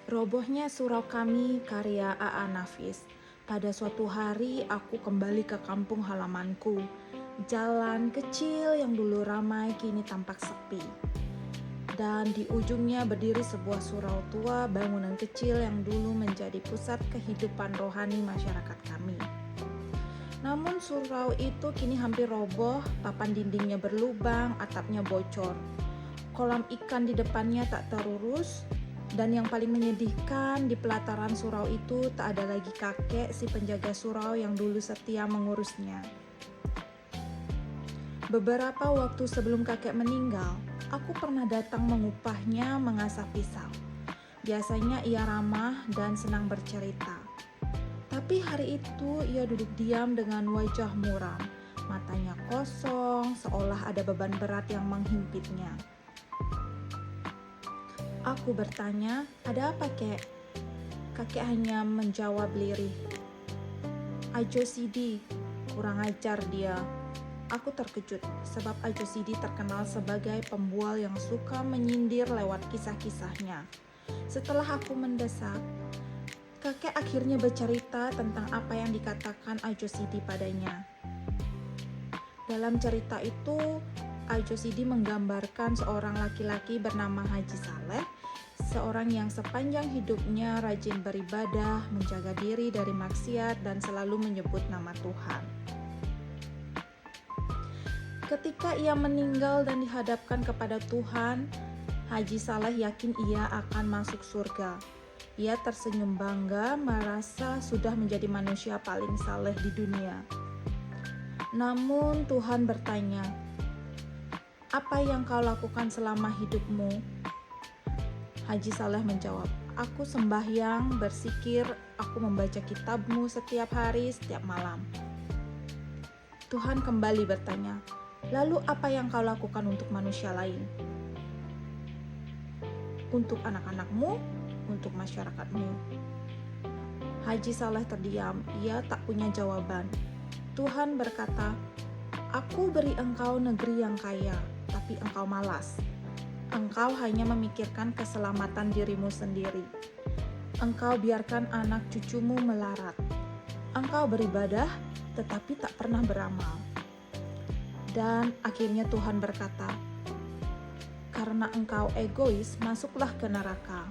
Robohnya surau kami karya A.A. Nafis. Pada suatu hari aku kembali ke kampung halamanku. Jalan kecil yang dulu ramai kini tampak sepi. Dan di ujungnya berdiri sebuah surau tua, bangunan kecil yang dulu menjadi pusat kehidupan rohani masyarakat kami. Namun surau itu kini hampir roboh, papan dindingnya berlubang, atapnya bocor. Kolam ikan di depannya tak terurus, dan yang paling menyedihkan di pelataran surau itu tak ada lagi kakek si penjaga surau yang dulu setia mengurusnya. Beberapa waktu sebelum kakek meninggal, aku pernah datang mengupahnya mengasah pisau. Biasanya ia ramah dan senang bercerita. Tapi hari itu ia duduk diam dengan wajah muram, matanya kosong, seolah ada beban berat yang menghimpitnya. Aku bertanya, "Ada apa, Kek?" Kakek hanya menjawab lirih, "Ajo Sidi, kurang ajar dia." Aku terkejut, sebab Ajo Sidi terkenal sebagai pembual yang suka menyindir lewat kisah-kisahnya. Setelah aku mendesak, kakek akhirnya bercerita tentang apa yang dikatakan Ajo Sidi padanya. Dalam cerita itu, Ajo Sidi menggambarkan seorang laki-laki bernama Haji Saleh, seorang yang sepanjang hidupnya rajin beribadah, menjaga diri dari maksiat, dan selalu menyebut nama Tuhan. Ketika ia meninggal dan dihadapkan kepada Tuhan, Haji Saleh yakin ia akan masuk surga. Ia tersenyum bangga, merasa sudah menjadi manusia paling saleh di dunia. Namun Tuhan bertanya, "Apa yang kau lakukan selama hidupmu?" Haji Saleh menjawab, "Aku sembahyang, bersikir, aku membaca kitabmu setiap hari, setiap malam." Tuhan kembali bertanya, "Lalu apa yang kau lakukan untuk manusia lain? Untuk anak-anakmu, untuk masyarakatmu?" Haji Saleh terdiam, ia tak punya jawaban. Tuhan berkata, "Aku beri engkau negeri yang kaya, tapi engkau malas. Engkau hanya memikirkan keselamatan dirimu sendiri. Engkau biarkan anak cucumu melarat. Engkau beribadah, tetapi tak pernah beramal." Dan akhirnya Tuhan berkata, "Karena engkau egois, masuklah ke neraka."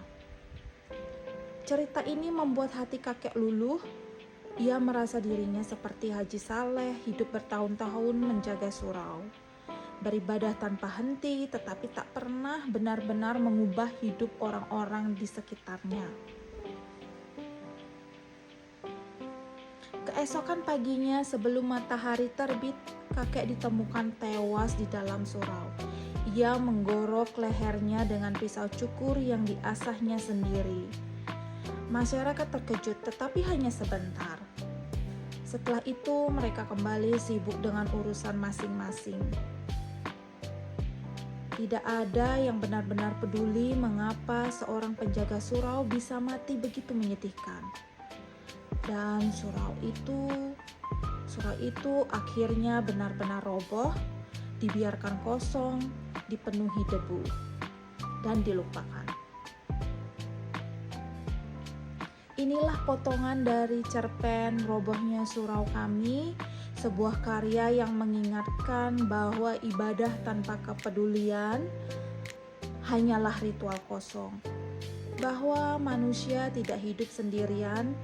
Cerita ini membuat hati kakek luluh. Ia merasa dirinya seperti Haji Saleh, hidup bertahun-tahun menjaga surau, beribadah tanpa henti, tetapi tak pernah benar-benar mengubah hidup orang-orang di sekitarnya. Keesokan paginya sebelum matahari terbit, kakek ditemukan tewas di dalam surau. Ia menggorok lehernya dengan pisau cukur yang diasahnya sendiri. Masyarakat terkejut, tetapi hanya sebentar. Setelah itu mereka kembali sibuk dengan urusan masing-masing. Tidak ada yang benar-benar peduli mengapa seorang penjaga surau bisa mati begitu menyedihkan. Dan surau itu akhirnya benar-benar roboh, dibiarkan kosong, dipenuhi debu, dan dilupakan. Inilah potongan dari cerpen Robohnya Surau Kami, sebuah karya yang mengingatkan bahwa ibadah tanpa kepedulian hanyalah ritual kosong, bahwa manusia tidak hidup sendirian,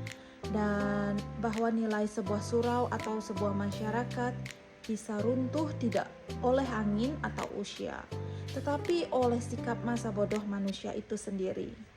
dan bahwa nilai sebuah surau atau sebuah masyarakat bisa runtuh tidak oleh angin atau usia, tetapi oleh sikap masa bodoh manusia itu sendiri.